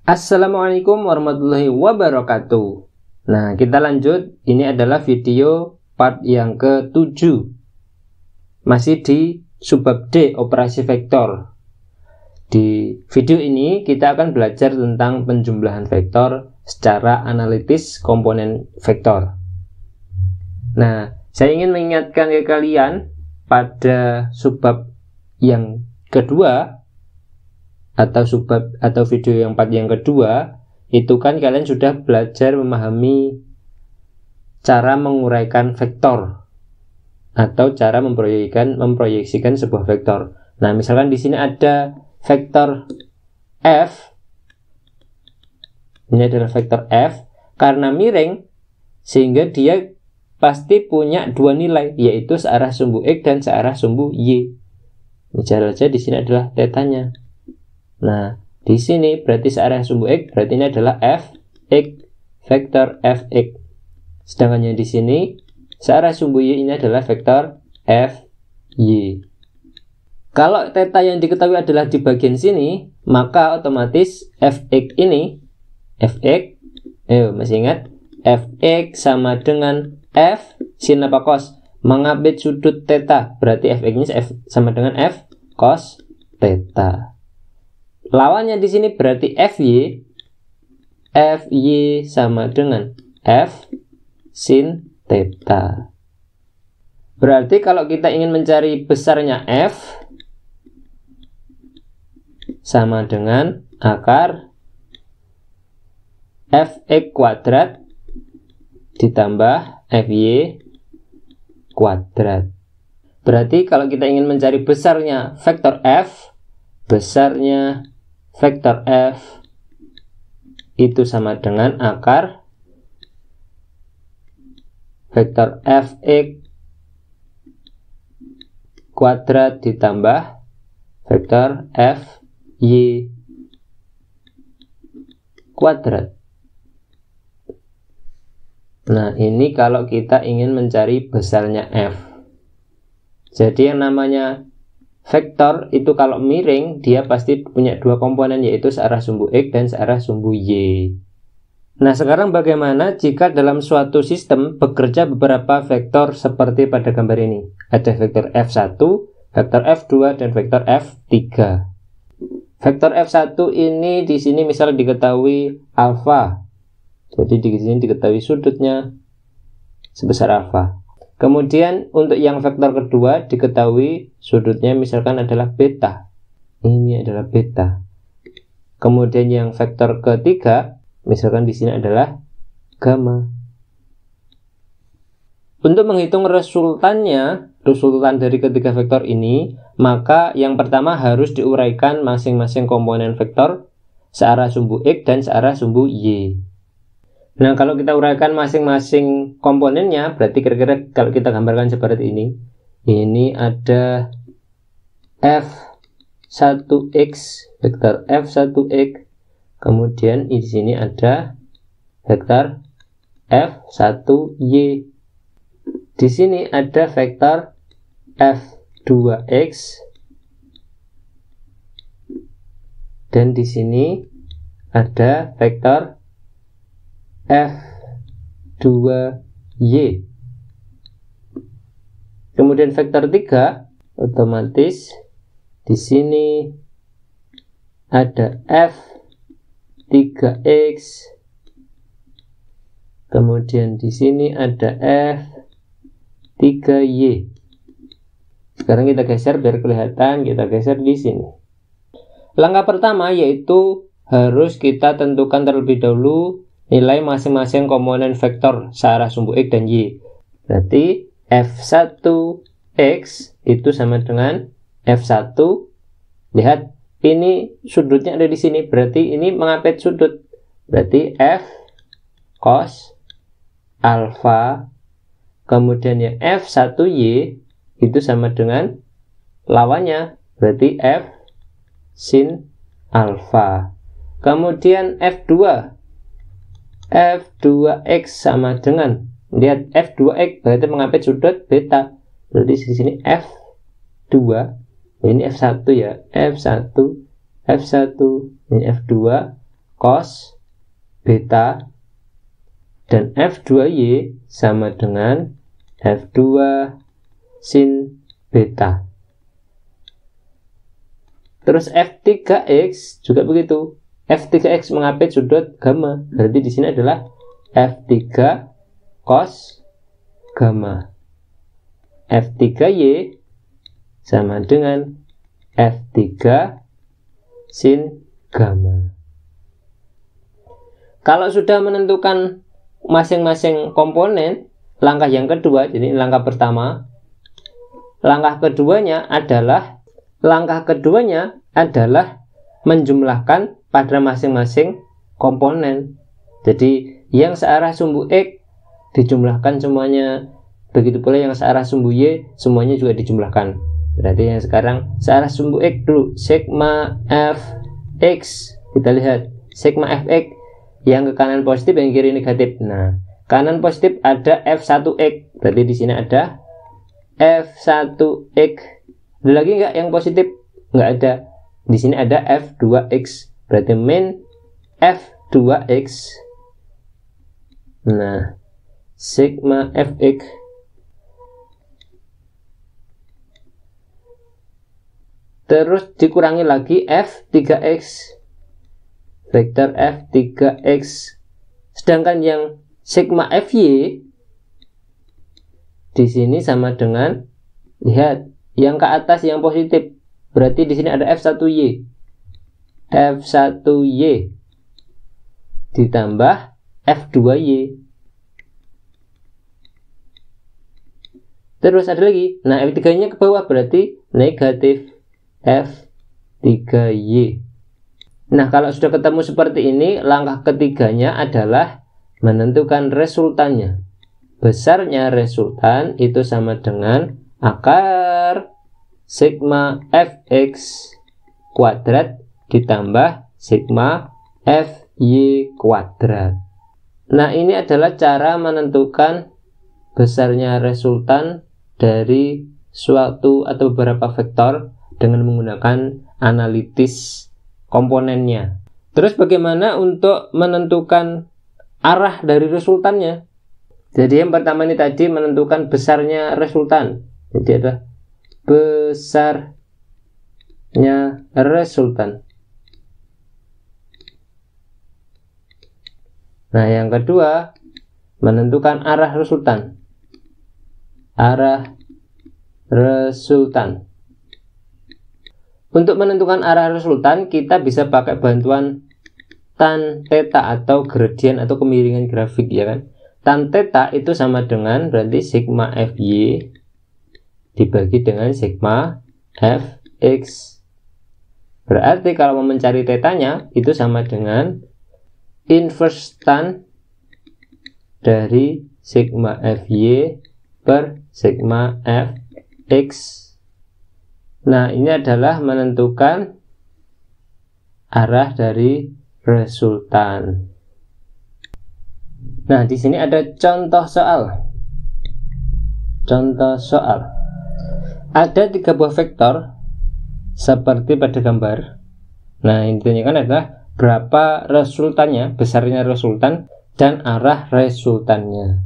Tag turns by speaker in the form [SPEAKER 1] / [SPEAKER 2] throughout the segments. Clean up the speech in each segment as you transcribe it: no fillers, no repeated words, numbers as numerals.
[SPEAKER 1] Assalamualaikum warahmatullahi wabarakatuh. Nah, kita lanjut. Ini adalah video part yang ke-7. Masih di subbab D, operasi vektor. Di video ini kita akan belajar tentang penjumlahan vektor secara analitis komponen vektor. Nah, saya ingin mengingatkan ke kalian pada subbab yang kedua atau video yang part yang kedua, itu kan kalian sudah belajar memahami cara menguraikan vektor atau cara memproyeksikan sebuah vektor. Nah, misalkan di sini ada vektor f. Ini adalah vektor f karena miring sehingga dia pasti punya dua nilai, yaitu searah sumbu x dan searah sumbu y. Misalnya saja di sini adalah tetanya. Nah, di sini berarti searah sumbu x, berarti ini adalah fx, vektor fx. Sedangkan yang di sini searah sumbu y ini adalah vektor fy. Kalau theta yang diketahui adalah di bagian sini, maka otomatis fx ini, fx, masih ingat? Fx sama dengan f sin apa cos, mengambil sudut theta, berarti fx ini sama dengan f cos theta. Lawannya di sini berarti fy sama dengan f sin theta. Berarti kalau kita ingin mencari besarnya f sama dengan akar fx kuadrat ditambah fy kuadrat. Berarti kalau kita ingin mencari besarnya vektor f, besarnya vektor f itu sama dengan akar vektor fx kuadrat ditambah vektor fy kuadrat. Nah, ini kalau kita ingin mencari besarnya f. Jadi yang namanya vektor itu kalau miring, dia pasti punya dua komponen, yaitu searah sumbu x dan searah sumbu y. Nah, sekarang bagaimana jika dalam suatu sistem bekerja beberapa vektor seperti pada gambar ini? Ada vektor f1, vektor f2, dan vektor f3. Vektor f1 ini di sini misalnya diketahui alfa. Jadi di sini diketahui sudutnya sebesar alfa. Kemudian untuk yang vektor kedua diketahui sudutnya misalkan adalah beta. Ini adalah beta. Kemudian yang vektor ketiga misalkan di sini adalah gamma. Untuk menghitung resultan dari ketiga vektor ini, maka yang pertama harus diuraikan masing-masing komponen vektor searah sumbu x dan searah sumbu y. Nah, kalau kita uraikan masing-masing komponennya, berarti kira-kira kalau kita gambarkan seperti ini. Ini ada f1x, vektor f1x. Kemudian di sini ada vektor f1y. Di sini ada vektor f2x. Dan di sini ada vektor f2y. Kemudian vektor 3 otomatis di sini ada f3x. Kemudian di sini ada f3y. Sekarang kita geser biar kelihatan, kita geser di sini. Langkah pertama yaitu harus kita tentukan terlebih dahulu nilai masing-masing komponen vektor searah sumbu x dan y. Berarti f1x itu sama dengan f1. Lihat, ini sudutnya ada di sini. Berarti ini mengapit sudut. Berarti f cos alfa. Kemudian yang f1y itu sama dengan lawannya. Berarti f sin alfa. Kemudian f2x sama dengan, lihat f2x berarti mengapit sudut beta. Berarti di sini f2, ini f1 ya, f1, ini f2 cos beta, dan F2Y sama dengan F2 sin beta. Terus F3X juga begitu. F3X mengapit sudut gamma, berarti di sini adalah F3 cos gamma. F3Y sama dengan F3 sin gamma. Kalau sudah menentukan masing-masing komponen, langkah yang kedua, jadi langkah pertama, langkah keduanya adalah menjumlahkan pada masing-masing komponen. Jadi yang searah sumbu X dijumlahkan semuanya, begitu pula yang searah sumbu Y semuanya juga dijumlahkan. Berarti yang sekarang searah sumbu X dulu, sigma Fx, kita lihat sigma Fx yang ke kanan positif, yang kiri negatif. Nah, kanan positif ada F1X, berarti di sini ada F1X. Ada lagi nggak yang positif? Nggak ada. Di sini ada F2X, berarti min F2X. Nah, sigma Fx terus dikurangi lagi F3X, vektor F3X. Sedangkan yang sigma Fy di sini sama dengan, lihat yang ke atas yang positif, berarti di sini ada F1Y. F1Y ditambah F2Y. Terus ada lagi. Nah, F3-nya ke bawah berarti negatif F3Y. Nah, kalau sudah ketemu seperti ini, langkah ketiganya adalah menentukan resultannya. Besarnya resultan itu sama dengan akar sigma Fx kuadrat ditambah sigma Fy kuadrat. Nah, ini adalah cara menentukan besarnya resultan dari suatu atau beberapa vektor dengan menggunakan analitis komponennya. Terus bagaimana untuk menentukan arah dari resultannya? Jadi yang pertama ini tadi menentukan besarnya resultan. Jadi ada besarnya resultan. Nah, yang kedua menentukan arah resultan. Arah resultan. Untuk menentukan arah resultan, kita bisa pakai bantuan tan theta atau gradien atau kemiringan grafik, ya kan. Tan theta itu sama dengan berarti sigma Fy dibagi dengan sigma Fx. Berarti kalau mau mencari tetanya itu sama dengan inverse tan dari sigma Fy per sigma Fx. Nah, ini adalah menentukan arah dari resultan. Nah, di sini ada contoh soal. Contoh soal. Ada 3 buah vektor seperti pada gambar. Nah, yang ditanyakan adalah berapa resultannya, besarnya resultan, dan arah resultannya.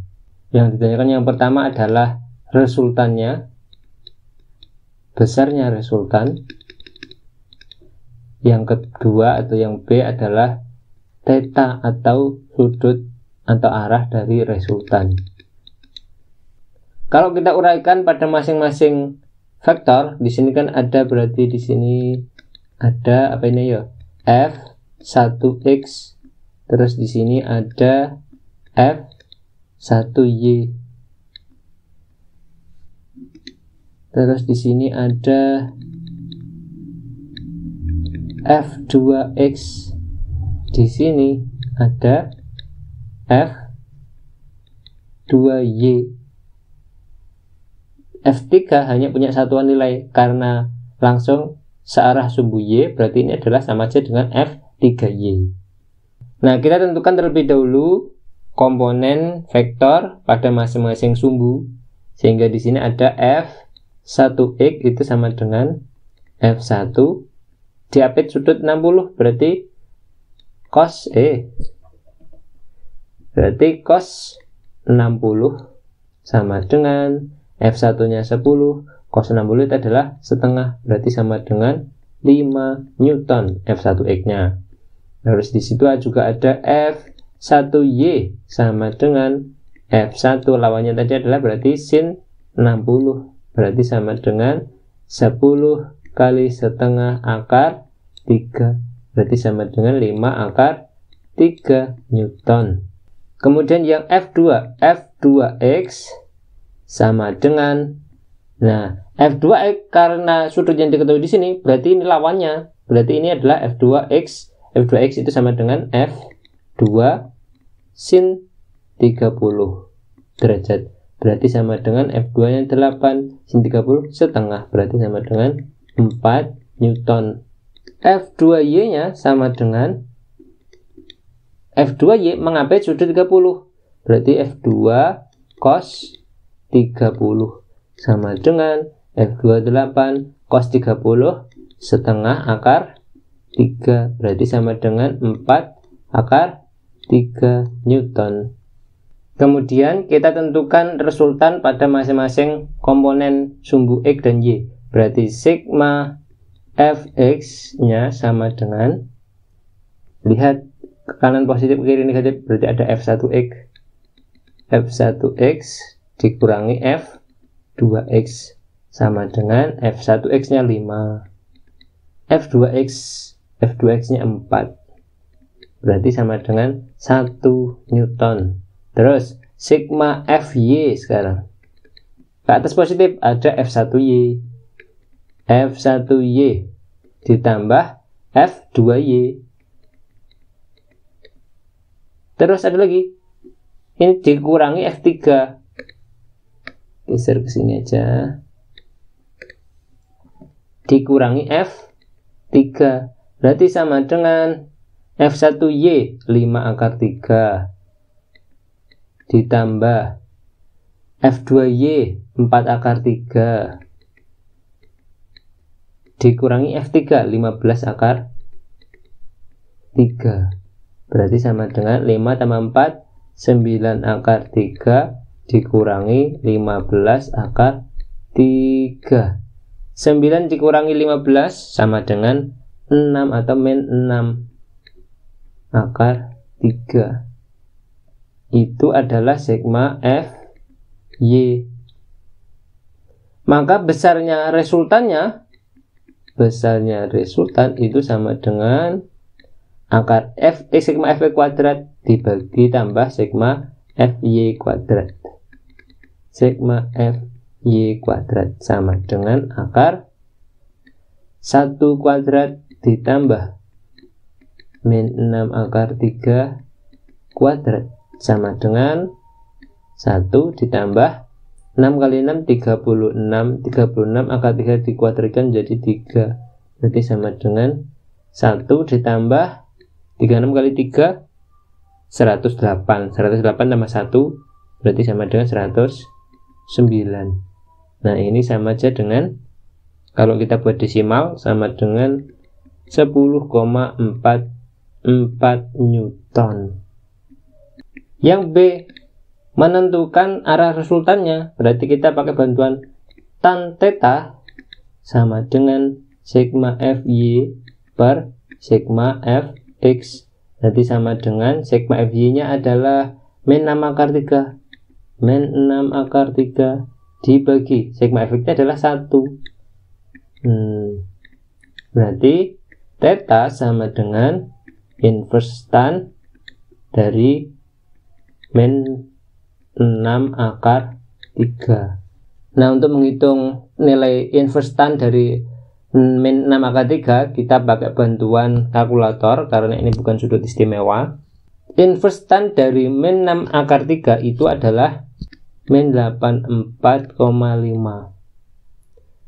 [SPEAKER 1] Yang ditanyakan yang pertama adalah resultannya, besarnya resultan. Yang kedua atau yang B adalah theta atau sudut atau arah dari resultan. Kalau kita uraikan pada masing-masing vektor, di sini kan ada, berarti di sini ada apa ini ya? F1x, terus di sini ada F1y. Terus di sini ada F2x. Di sini ada F2y. F3 hanya punya satuan nilai karena langsung searah sumbu y, berarti ini adalah sama saja dengan F3y. Nah, kita tentukan terlebih dahulu komponen vektor pada masing-masing sumbu, sehingga di sini ada F1x itu sama dengan F1 diapit sudut 60, berarti cos berarti cos 60 sama dengan F1 nya 10, cos 60 itu adalah setengah, berarti sama dengan 5 Newton F1X nya. Terus di situ juga ada F1Y sama dengan F1 lawannya tadi adalah berarti sin 60, berarti sama dengan 10 kali setengah akar 3, berarti sama dengan 5 akar 3 Newton. Kemudian yang F2X sama dengan, nah F2X karena sudut yang diketahui di sini berarti ini lawannya, berarti ini adalah F2X. F2X itu sama dengan F2 sin 30 derajat, berarti sama dengan F2 nya 8 sin 30 setengah, berarti sama dengan 4 Newton. F2Y nya sama dengan F2Y mengambil sudut 30, berarti F2 cos 30 sama dengan F2 8 cos 30 setengah akar 3, berarti sama dengan 4 akar 3 Newton. Kemudian kita tentukan resultan pada masing-masing komponen sumbu X dan Y. Berarti sigma Fx nya sama dengan, lihat ke kanan positif ke kiri negatif, berarti ada F1X. F1X dikurangi F2X sama dengan F1X nya 5, F2X nya 4, berarti sama dengan 1 Newton. Terus sigma Fy sekarang ke atas positif ada F1Y ditambah F2Y. Terus ada lagi, ini dikurangi F3, geser ke sini aja, dikurangi F3, berarti sama dengan F1Y 5 akar 3 ditambah F2Y 4 akar 3 dikurangi F3 15 akar 3, berarti sama dengan 5 tambah 4 9 akar 3 dikurangi 15 akar 3. 9 dikurangi 15 sama dengan 6 atau min 6 akar 3. Itu adalah sigma Fy. Maka besarnya resultan itu sama dengan akar sigma Fy kuadrat dibagi tambah sigma Fy kuadrat. Sigma Fy kuadrat sama dengan akar 1 kuadrat ditambah min 6 akar 3 kuadrat sama dengan 1 ditambah 6 kali 6 36 akar 3 dikuadratkan jadi 3, berarti sama dengan 1 ditambah 36 kali 3 108 tambah 1 berarti sama dengan 109. Nah ini sama aja dengan, kalau kita buat desimal, sama dengan 10,44 Newton. Yang B, menentukan arah resultannya, berarti kita pakai bantuan tan theta sama dengan sigma Fy per sigma Fx, berarti sama dengan sigma Fy nya adalah min 6 akar 3 dibagi sigma Fx nya adalah 1. Berarti theta sama dengan inverse tan dari min 6 akar 3. Nah untuk menghitung nilai inverse tan dari min 6 akar 3 kita pakai bantuan kalkulator karena ini bukan sudut istimewa. Inverse tan dari min 6 akar 3 itu adalah min 84,5.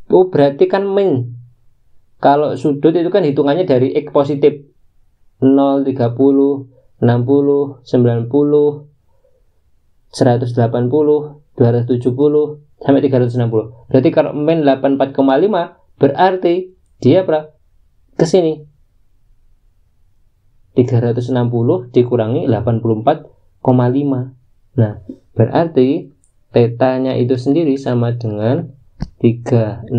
[SPEAKER 1] Oh berarti kan min, kalau sudut itu kan hitungannya dari X positif 0, 30, 60, 90, 180, 270 sampai 360. Berarti kalau min 84,5 berarti dia ke sini. 360 dikurangi 84,5. Nah, berarti tetanya itu sendiri sama dengan 360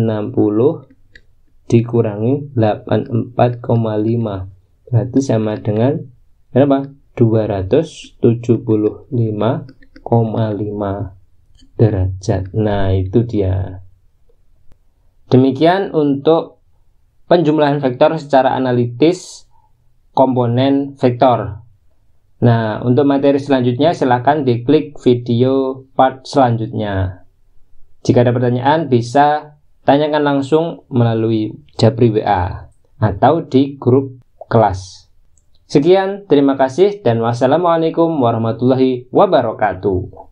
[SPEAKER 1] dikurangi 84,5. Berarti sama dengan berapa? 275,5 derajat. Nah, itu dia. Demikian untuk penjumlahan vektor secara analitis komponen vektor. Nah, untuk materi selanjutnya silahkan diklik video part selanjutnya. Jika ada pertanyaan bisa tanyakan langsung melalui Japri WA atau di grup kelas. Sekian, terima kasih dan wassalamualaikum warahmatullahi wabarakatuh.